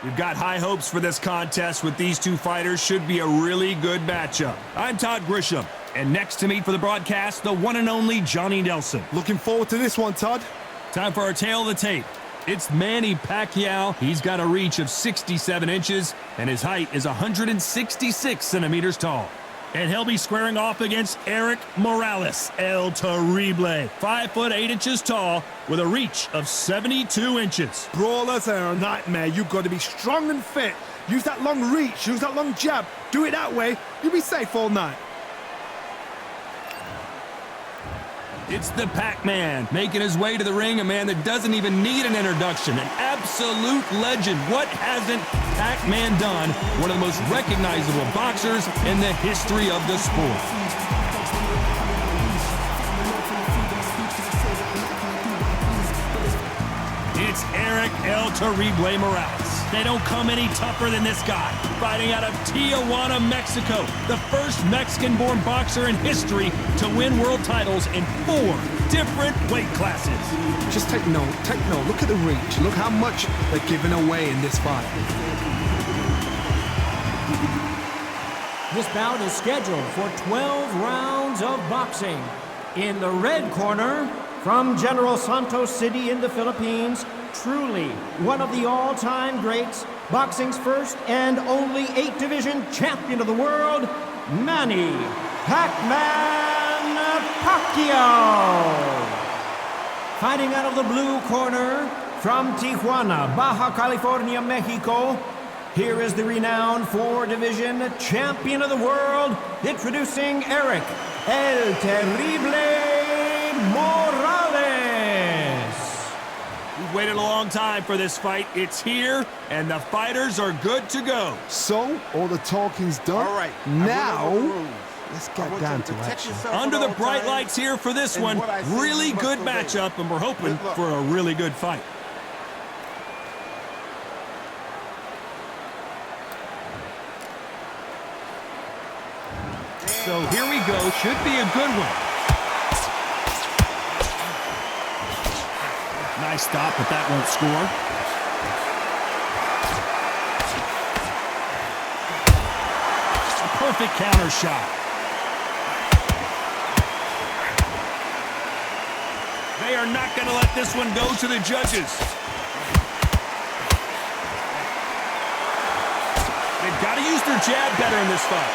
We've got high hopes for this contest with these two fighters. Should be a really good matchup. I'm Todd Grisham, and next to me for the broadcast, the one and only Johnny Nelson. Looking forward to this one, Todd. Time for our tale of the tape. It's Manny Pacquiao. He's got a reach of 67 inches, and his height is 166 centimeters tall. And he'll be squaring off against Erik Morales, El Terrible. 5 foot 8 inches tall with a reach of 72 inches. Brawlers are a nightmare. You've got to be strong and fit. Use that long reach, use that long jab. Do it that way, you'll be safe all night. It's the Pac-Man, making his way to the ring, a man that doesn't even need an introduction, an absolute legend. What hasn't Pac-Man done? One of the most recognizable boxers in the history of the sport. It's Erik El Terrible Morales. They don't come any tougher than this guy. Fighting out of Tijuana, Mexico. The first Mexican-born boxer in history to win world titles in 4 different weight classes. Just take note, take note. Look at the reach. Look how much they're giving away in this fight. This bout is scheduled for 12 rounds of boxing. In the red corner, from General Santos City in the Philippines, truly one of the all-time greats, boxing's first and only 8-division champion of the world, Manny Pac-Man Pacquiao. Fighting out of the blue corner, from Tijuana, Baja California, Mexico, here is the renowned 4-division champion of the world, introducing Erik El Terrible Morales. We've waited a long time for this fight. It's here, and the fighters are good to go. So, all the talking's done. All right. Now, let's get down to action. Under the bright lights here for this one, really good matchup, and we're hoping for a really good fight. So here we go. Should be a good one. Nice stop, but that won't score. A perfect counter shot. They are not going to let this one go to the judges. They've got to use their jab better in this fight.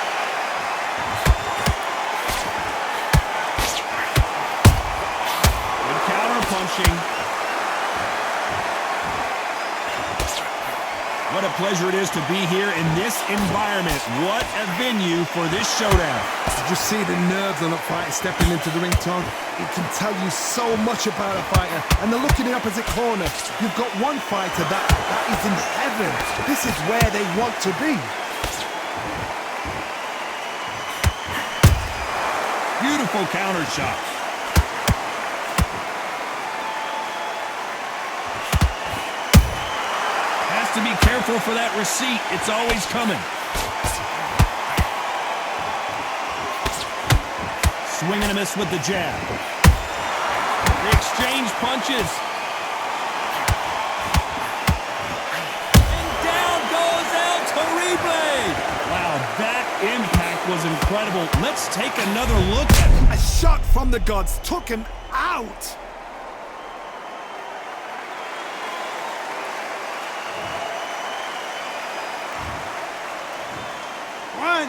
Good counter punching. What a pleasure it is to be here in this environment. What a venue for this showdown. Did you see the nerves on a fighter stepping into the ring, Tom? It can tell you so much about a fighter. And then look in the opposite corner. You've got one fighter that is in heaven. This is where they want to be. Beautiful counter shot. To be careful for that receipt. It's always coming. Swing and a miss with the jab. They exchange punches. And down goes El Terrible. Wow, that impact was incredible. Let's take another look at it. A shot from the gods took him out. One,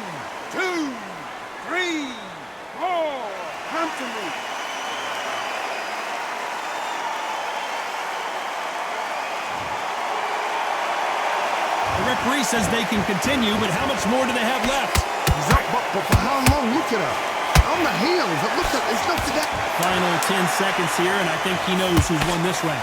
two, three, four. Come to me. The referee says they can continue, but how much more do they have left? He's up, but for how long? Look at her. On the heels. Look at it's not to that. Final 10 seconds here, and I think he knows who's won this round.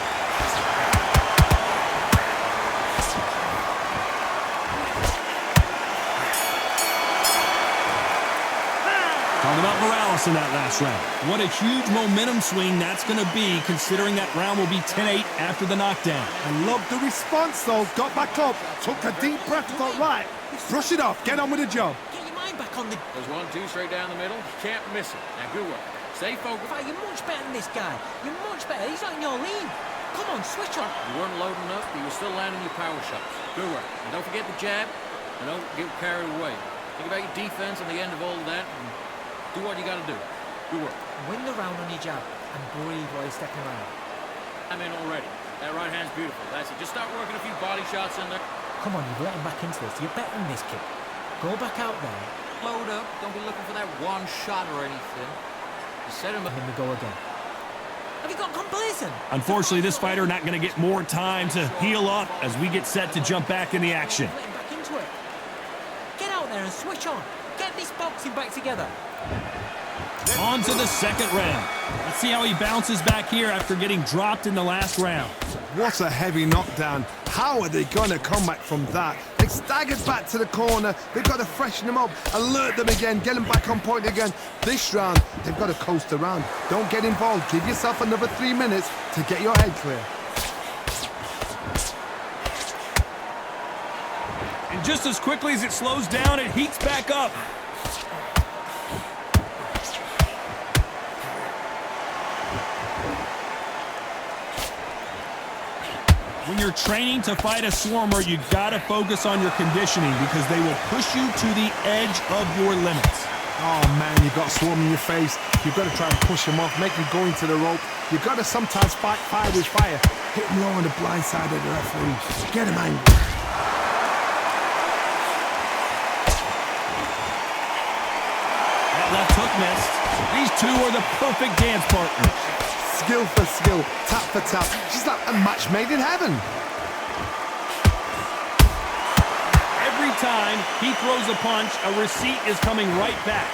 Talking about Morales in that last round. What a huge momentum swing that's going to be, considering that round will be 10-8 after the knockdown. I love the response, though. Got back up, took a deep breath, thought, right, brush it off, get on with the job. Get your mind back on the... There's 1-2 straight down the middle. You can't miss it. Now, good work. Stay focused. You're much better than this guy. You're much better. He's on your league. Come on, switch on. You weren't loading up, but you were still landing your power shots. Good work. And don't forget the jab, and don't get carried away. Think about your defense on the end of all of that, and do what you got to do. Good work. Win the round on your jab and breathe while you're stepping around. I'm in already. That right hand's beautiful. That's it. Just start working a few body shots in there. Come on, you've let him back into this. You're better than this, kid. Go back out there, Load up. Don't be looking for that one shot or anything. Just set him up. and then we go again. Have you got complacent? Unfortunately, this fighter not going to get more time to heal up as we get set to jump back in the action. Let him back into it. Get out there and switch on. Get this boxing back together. On to the second round. Let's see how he bounces back here after getting dropped in the last round. What a heavy knockdown. How are they going to come back from that? They staggered back to the corner. They've got to freshen them up, alert them again, get them back on point again. This round, they've got to coast around. Don't get involved. Give yourself another 3 minutes to get your head clear. And just as quickly as it slows down, it heats back up. When you're training to fight a swarmer, you gotta focus on your conditioning because they will push you to the edge of your limits. Oh man, you've got a swarm in your face. You've got to try and push him off, make him go into the rope. You've got to sometimes fight fire with fire. Hit him low on the blind side of the referee. Get him angry. That left hook missed. These two are the perfect dance partners. Skill for skill, tap for tap. She's like a match made in heaven. Every time he throws a punch, a receipt is coming right back.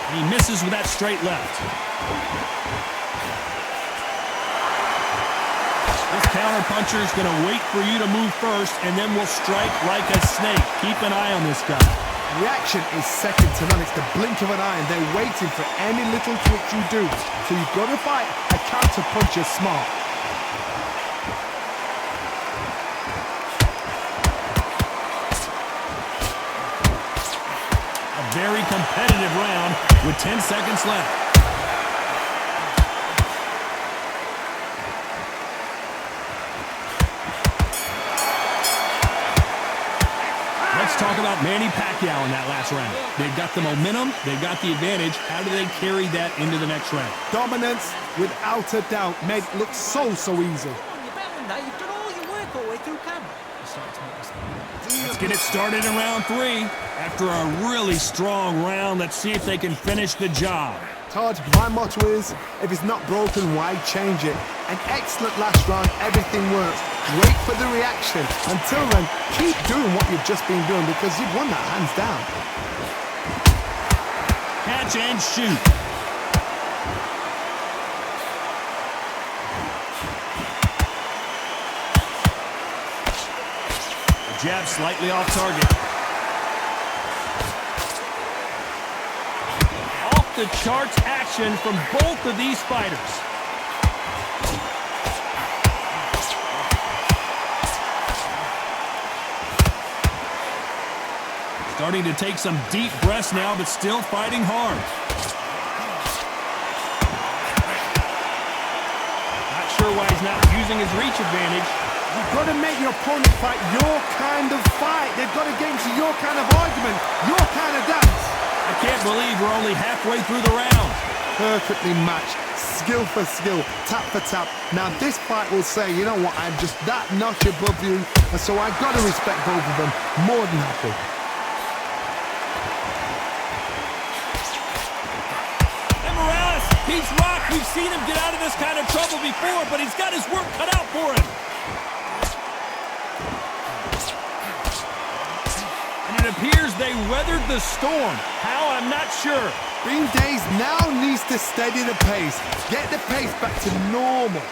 And he misses with that straight left. This counter-puncher is going to wait for you to move first, and then will strike like a snake. Keep an eye on this guy. Reaction is second to none. It's the blink of an eye, and they're waiting for any little twitch you do. So you've got to fight a counter-puncher smart. A very competitive round with 10 seconds left. Let's talk about Manny Pacquiao in that last round. They've got the momentum, they've got the advantage. How do they carry that into the next round? Dominance, without a doubt, made it look so easy. Come on, you're better than that. You've done all your work all the way through camp. You're starting to make this. Let's get it started in round 3. After a really strong round, let's see if they can finish the job. Todd, my motto is, if it's not broken, why change it? An excellent last round, everything works. Wait for the reaction. Until then, keep doing what you've just been doing because you've won that hands down. Catch and shoot. The jab slightly off target. Off the charts action from both of these fighters. Starting to take some deep breaths now, but still fighting hard. Not sure why he's not using his reach advantage. You've got to make your opponent fight your kind of fight. They've got to get into your kind of argument, your kind of dance. I can't believe we're only halfway through the round. Perfectly matched, skill for skill, tap for tap. Now this fight will say, you know what, I'm just that notch above you, and so I've got to respect both of them. More than happy. He's rocked. We've seen him get out of this kind of trouble before, but he's got his work cut out for him. And it appears they weathered the storm. How, I'm not sure. Bean Days now needs to steady the pace. Get the pace back to normal.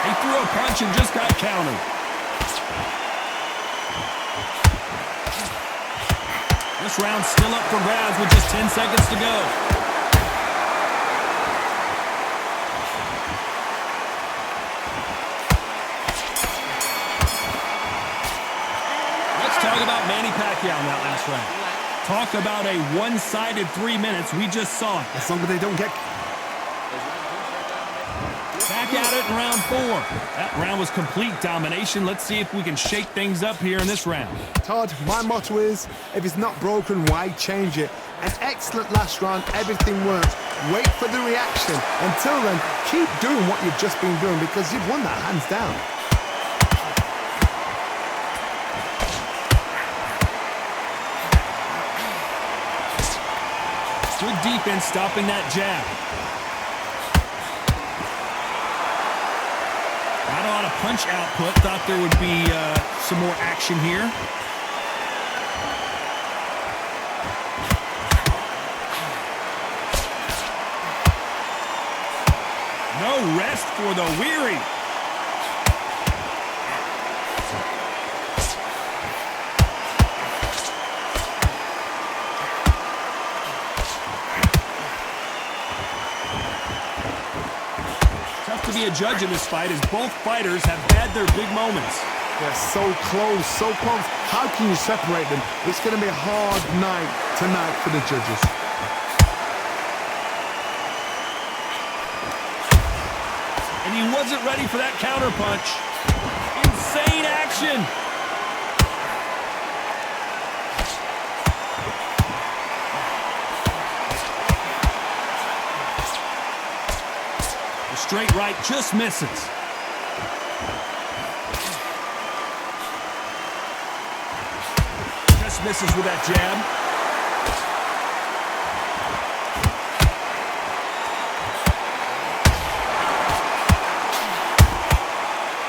He threw a punch and just got countered. This round's still up for grabs with just 10 seconds to go. Let's talk about Manny Pacquiao in that last round. Talk about a one-sided 3 minutes. We just saw it. As long as they don't get... Back at it in round 4. That round was complete domination. Let's see if we can shake things up here in this round. Todd, my motto is, if it's not broken, why change it? An excellent last round, everything works. Wait for the reaction. Until then, keep doing what you've just been doing because you've won that hands down. Good defense stopping that jab. Not a lot of punch output. Thought there would be some more action here. No rest for the weary. Tough to be a judge in this fight as both fighters have had their big moments. They're so close, so close. How can you separate them? It's going to be a hard night tonight for the judges. And he wasn't ready for that counterpunch. Insane action. The straight right just misses. Just misses with that jab.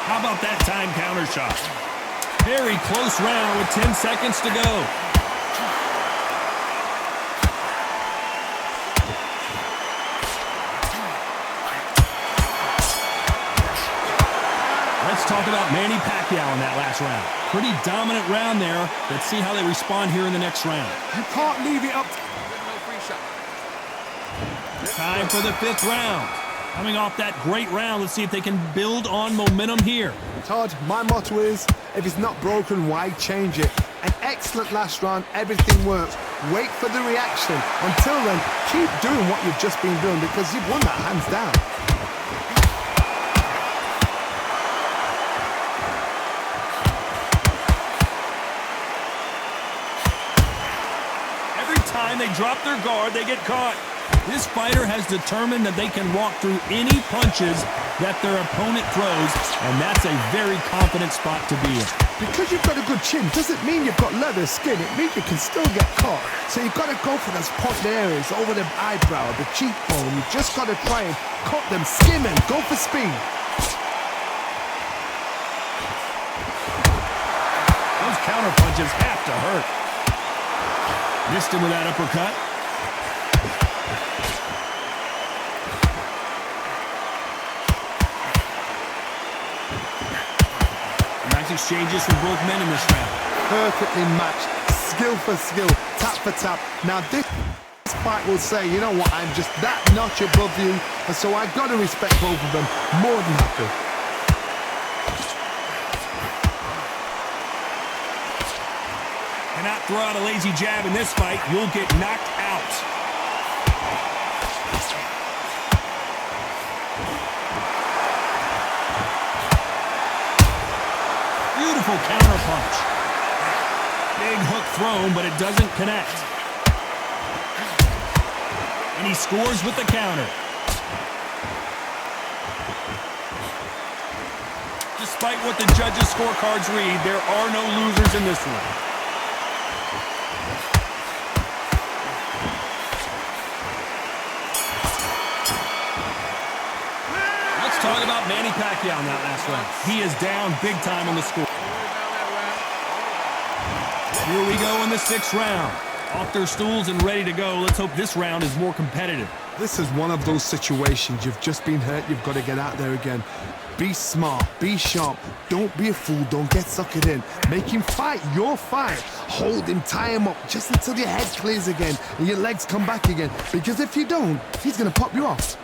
How about that time counter shot? Very close round with 10 seconds to go. Let's talk about Manny Pacquiao in that last round. Pretty dominant round there. Let's see how they respond here in the next round. You can't leave it up to... Time for the 5th round. Coming off that great round, let's see if they can build on momentum here. Todd, my motto is, if it's not broken, why change it? An excellent last round, everything works. Wait for the reaction. Until then, keep doing what you've just been doing because you've won that hands down. Every time they drop their guard, they get caught. This fighter has determined that they can walk through any punches that their opponent throws, and that's a very confident spot to be in. Because you've got a good chin doesn't mean you've got leather skin. It means you can still get caught. So you've got to go for those point areas over the eyebrow, the cheekbone. You've just got to try and cut them, skim and go for speed. Those counter punches have to hurt. Missed him with that uppercut. Exchanges from both men in this round. Perfectly matched, skill for skill, tap for tap. Now this fight will say, you know what, I'm just that notch above you, and so I've got to respect both of them. More than happy. Cannot throw out a lazy jab in this fight. You'll get knocked out. Beautiful counter punch. Big hook thrown, but it doesn't connect. And he scores with the counter. Despite what the judges' scorecards read, there are no losers in this one. Let's talk about Manny Pacquiao in that last round. He is down big time on the score. Here we go in the 6th round. Off their stools and ready to go. Let's hope this round is more competitive. This is one of those situations. You've just been hurt. You've got to get out there again. Be smart. Be sharp. Don't be a fool. Don't get suckered in. Make him fight your fight. Hold him. Tie him up just until your head clears again and your legs come back again. Because if you don't, he's going to pop you off.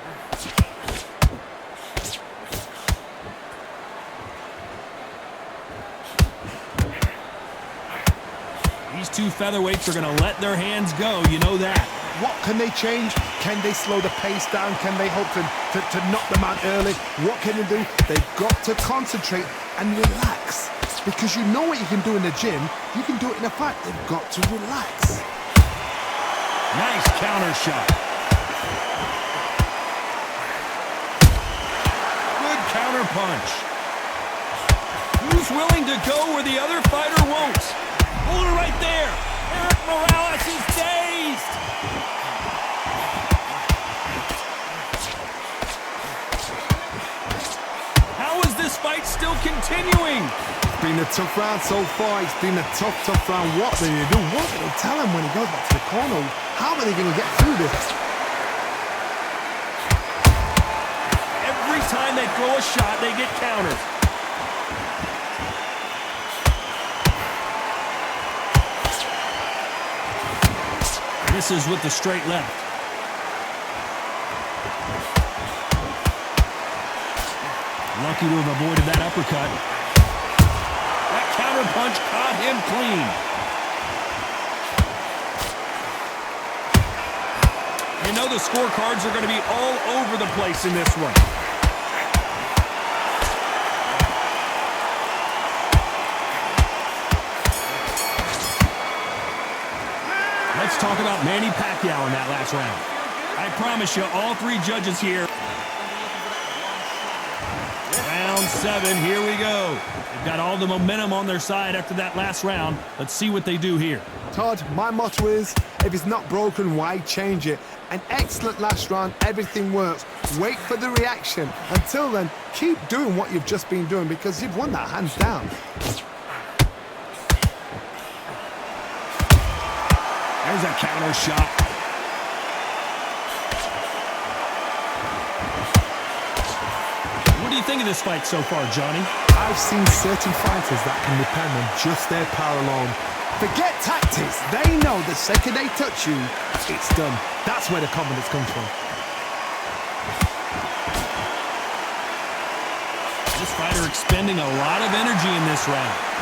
two featherweights are going to let their hands go. You know that. What can they change? Can they slow the pace down? Can they hope to knock them out early? What can they do? They've got to concentrate and relax. Because you know what you can do in the gym, you can do it in a fight. They've got to relax. Nice counter shot. Good counter punch. Who's willing to go where the other fighter won't? Hold it right there. Erik Morales is dazed. How is this fight still continuing? It's been a tough round so far. It's been a tough round. What do they do? What do they tell him when he goes back to the corner? How are they going to get through this? Every time they throw a shot, they get countered. Misses with the straight left. Lucky to have avoided that uppercut. That counter punch caught him clean. You know the scorecards are going to be all over the place in this one. Let's talk about Manny Pacquiao in that last round. I promise you, all three judges here. Round 7, here we go. They've got all the momentum on their side after that last round. Let's see what they do here. Todd, my motto is, if it's not broken, why change it? An excellent last round, everything works. Wait for the reaction. Until then, keep doing what you've just been doing because you've won that hands down. There's a counter shot. What do you think of this fight so far, Johnny? I've seen certain fighters that can depend on just their power alone. Forget tactics. They know the second they touch you, it's done. That's where the confidence comes from. This fighter expending a lot of energy in this round.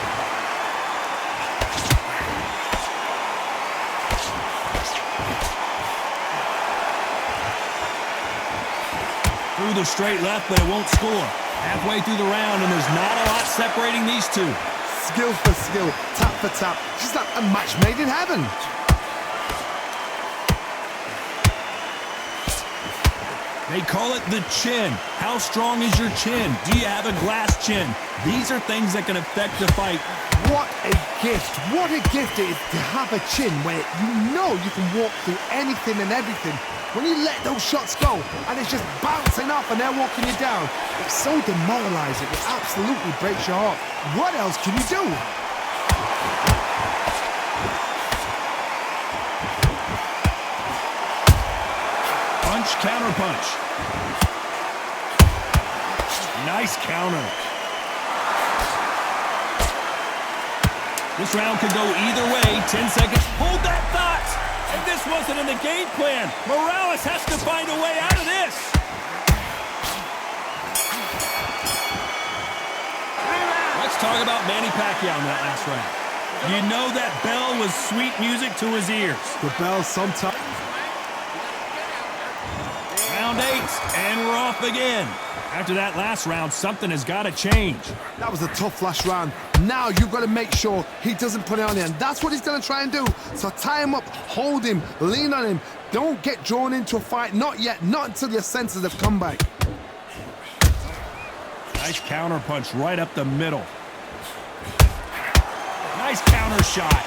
Through the straight left, but it won't score. Halfway through the round, and there's not a lot separating these two. Skill for skill, tap for tap. Just like a match made in heaven. They call it the chin. How strong is your chin? Do you have a glass chin? These are things that can affect the fight. What a gift. What a gift it is to have a chin where you know you can walk through anything and everything. When you let those shots go and it's just bouncing off and they're walking you down, it's so demoralizing. It absolutely breaks your heart. What else can you do? Punch, counter punch. Nice counter. This round could go either way. 10 seconds. Hold that thought. And this wasn't in the game plan. Morales has to find a way out of this. Let's talk about Manny Pacquiao in that last round. You know that bell was sweet music to his ears. The bell sometimes... Round 8, and we're off again. After that last round, something has got to change. That was a tough last round. Now you've got to make sure he doesn't put it on you, and that's what he's going to try and do. So tie him up, hold him, lean on him. Don't get drawn into a fight. Not yet. Not until your senses have come back. Nice counter punch right up the middle. Nice counter shot.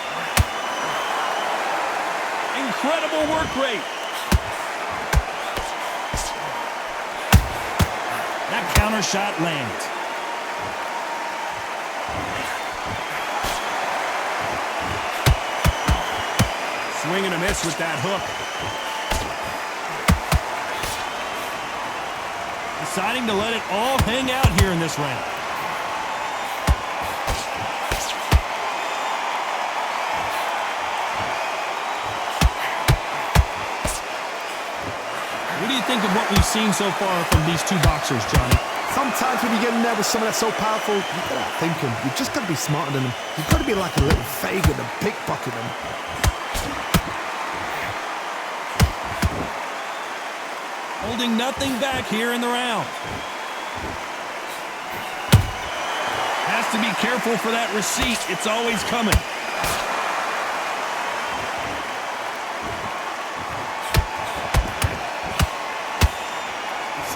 Incredible work rate. That counter shot lands. Swing and a miss with that hook. Deciding to let it all hang out here in this round. What do you think of what we've seen so far from these two boxers, Johnny? Sometimes when you get in there with someone that's so powerful, you've got to think him. You've just got to be smarter than him. You've got to be like a little Fagin and pickpocket him. Holding nothing back here in the round. Has to be careful for that receipt. It's always coming.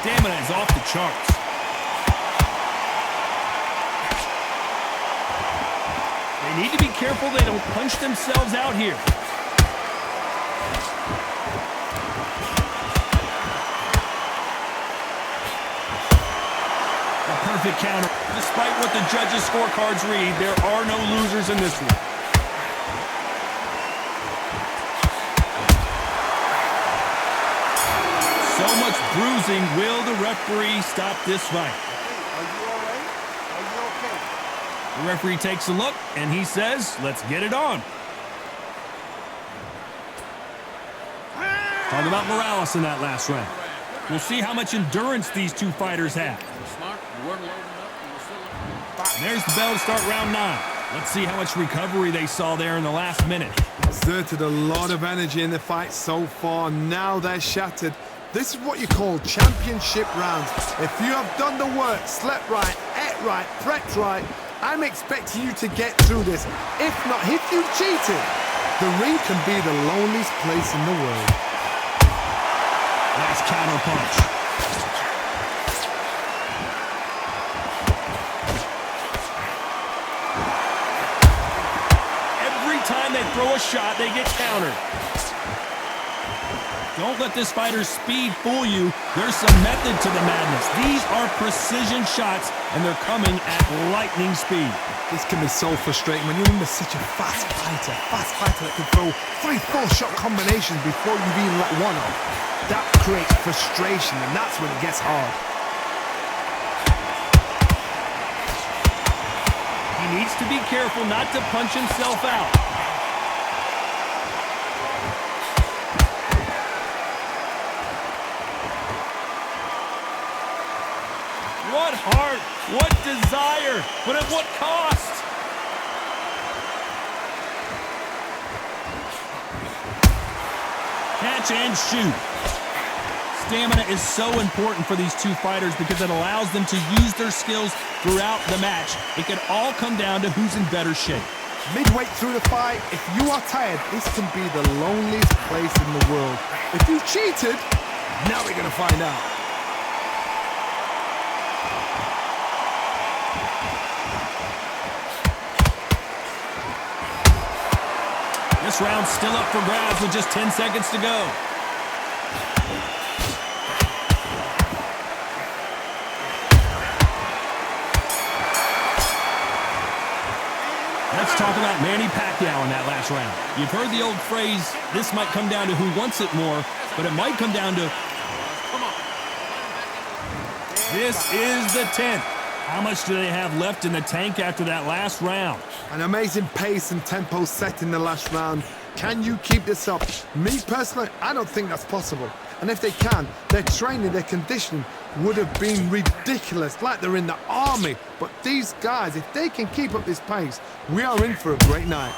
Stamina is off the charts. They need to be careful they don't punch themselves out here. A perfect counter. Despite what the judges' scorecards read, there are no losers in this one. So much bruising. Will the referee stop this fight? Are you all right? Are you okay? The referee takes a look, and he says, let's get it on. Talk about Morales in that last round. We'll see how much endurance these two fighters have. Smart. You weren't loading up. You were still... And there's the bell to start round 9. Let's see how much recovery they saw there in the last minute. Exerted a lot of energy in the fight so far. Now they're shattered. This is what you call championship rounds. If you have done the work, slept right, ate right, prepped right, I'm expecting you to get through this. If not, if you've cheated, the ring can be the loneliest place in the world. Nice counter punch. Every time they throw a shot, they get countered. Don't let this fighter's speed fool you. There's some method to the madness. These are precision shots, and they're coming at lightning speed. This can be so frustrating when you're under such a fast fighter that can throw 3-4 shot combinations before you've even let one off. That creates frustration, and that's when it gets hard. He needs to be careful not to punch himself out. What heart, what desire, but at what cost? Catch and shoot. Stamina is so important for these two fighters because it allows them to use their skills throughout the match. It can all come down to who's in better shape. Midway through the fight, if you are tired, this can be the loneliest place in the world. If you cheated, now we're gonna find out. This round's still up for grabs with just 10 seconds to go. Let's talk about Manny Pacquiao in that last round. You've heard the old phrase, this might come down to who wants it more, but it might come down to... Come on. This is the 10th. How much do they have left in the tank after that last round? An amazing pace and tempo set in the last round. Can you keep this up? Me personally, I don't think that's possible. And if they can, their training, their conditioning would have been ridiculous, like they're in the army. But these guys, if they can keep up this pace, we are in for a great night.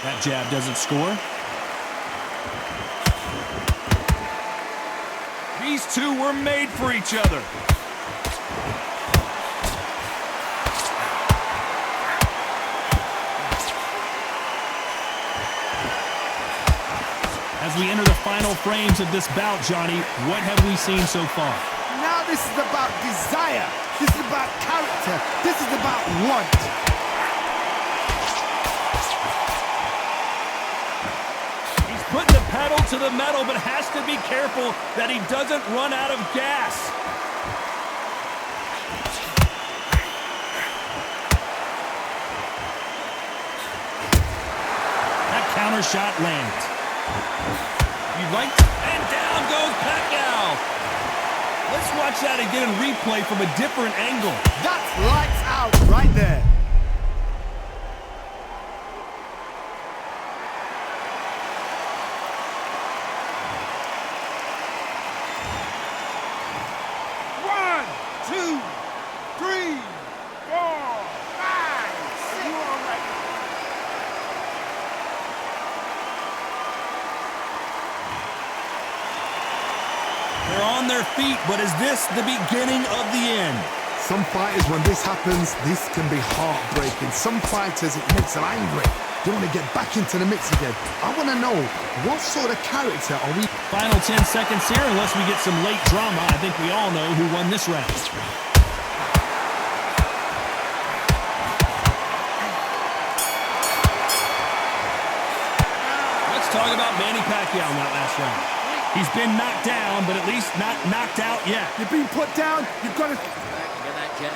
That jab doesn't score. These two were made for each other. As we enter the final frames of this bout, Johnny, what have we seen so far? Now this is about desire. This is about character. This is about want. He's putting the pedal to the metal, but has to be careful that he doesn't run out of gas. That counter shot lands. You'd like to... And down goes Pacquiao. Let's watch that again in replay from a different angle. That's lights out right there. their feet, but is this the beginning of the end? Some fighters, when this happens, this can be heartbreaking. Some fighters, it makes them angry. They want to get back into the mix again. I want to know, what sort of character are we? Final 10 seconds here, unless we get some late drama. I think we all know who won this round. Let's talk about Manny Pacquiao in that last round. He's been knocked down, but at least not knocked out yet. You're being put down, you've got to... Get that jab.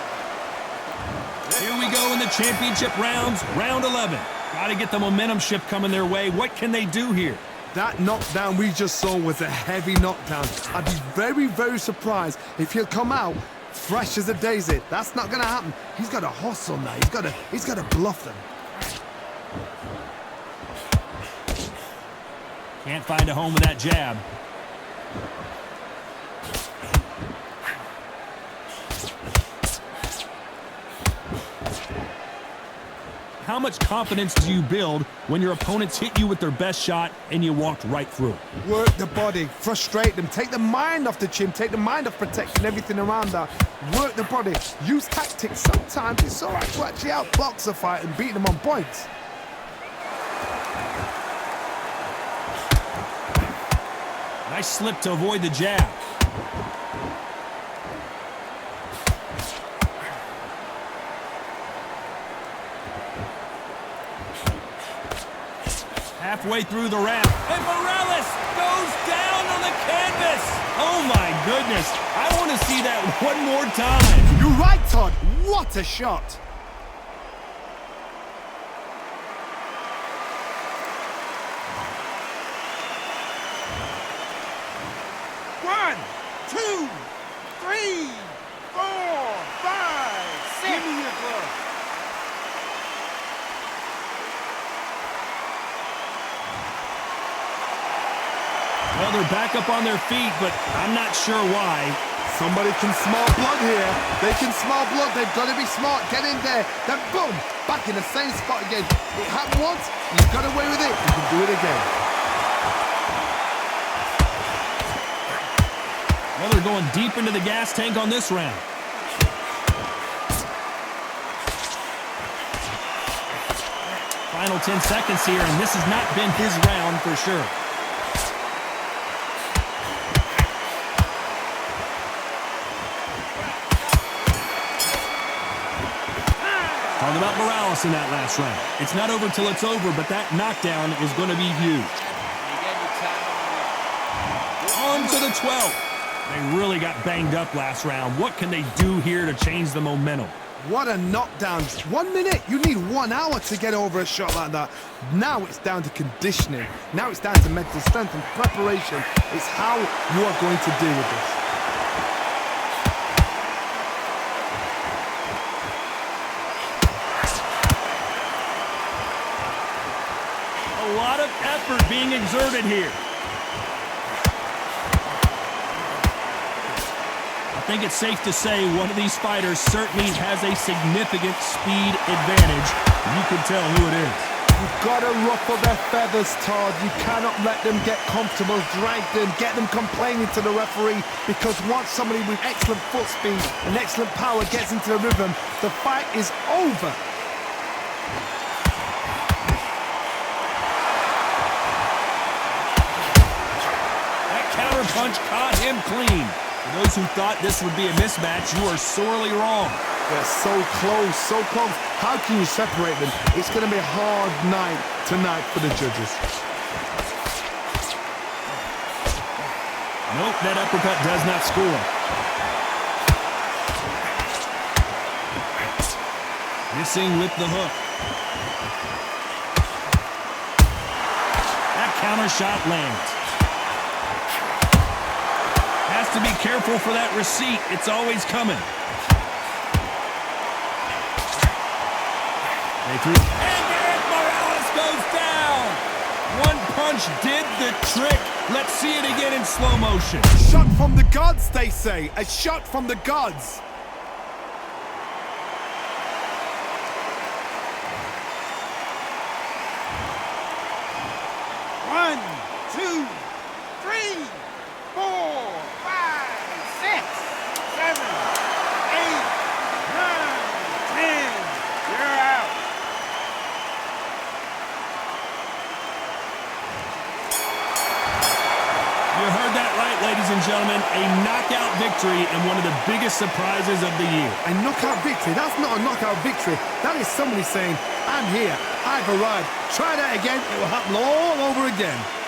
Here we go in the championship rounds, round 11. Got to get the momentum shift coming their way. What can they do here? That knockdown we just saw was a heavy knockdown. I'd be very, very surprised if he'll come out fresh as a daisy. That's not going to happen. He's got to hustle now. He's got to bluff them. Can't find a home with that jab. How much confidence do you build when your opponents hit you with their best shot and you walked right through it? Work the body, frustrate them, take the mind off the chin, take the mind off protecting everything around that. Work the body, use tactics. Sometimes it's all right to actually outbox a fight and beat them on points. Nice slip to avoid the jab. Halfway through the round, and Morales goes down on the canvas. Oh my goodness, I want to see that one more time. You're right, Todd. What a shot. One, two, three, four, five, six. Give me your glove. Well, they're back up on their feet, but I'm not sure why. Somebody can smell blood here. They can smell blood. They've got to be smart. Get in there. Then boom, back in the same spot again. It happened once. You got away with it. You can do it again. Well, they're going deep into the gas tank on this round. Final 10 seconds here, and this has not been his round for sure. Talk about Morales in that last round. It's not over till it's over, but that knockdown is going to be huge. On to the 12th. They really got banged up last round. What can they do here to change the momentum? What a knockdown. 1 minute. You need 1 hour to get over a shot like that. Now it's down to conditioning. Now it's down to mental strength and preparation. It's how you are going to deal with this. A lot of effort being exerted here. I think it's safe to say one of these fighters certainly has a significant speed advantage. You can tell who it is. You've got to ruffle their feathers, Todd. You cannot let them get comfortable, drag them, get them complaining to the referee, because once somebody with excellent foot speed and excellent power gets into the rhythm, the fight is over. Punch caught him clean. For those who thought this would be a mismatch, you are sorely wrong. They're so close, so close. How can you separate them? It's going to be a hard night tonight for the judges. Nope, that uppercut does not score. Missing with the hook. That counter shot lands. Has to be careful for that receipt. It's always coming. They threw. And Erik Morales goes down. One punch did the trick. Let's see it again in slow motion. Shot from the gods, they say. A shot from the gods. One, two, three, four, five, gentlemen, a knockout victory and one of the biggest surprises of the year. A knockout victory? That's not a knockout victory. That is somebody saying, I'm here, I've arrived. Try that again, it will happen all over again.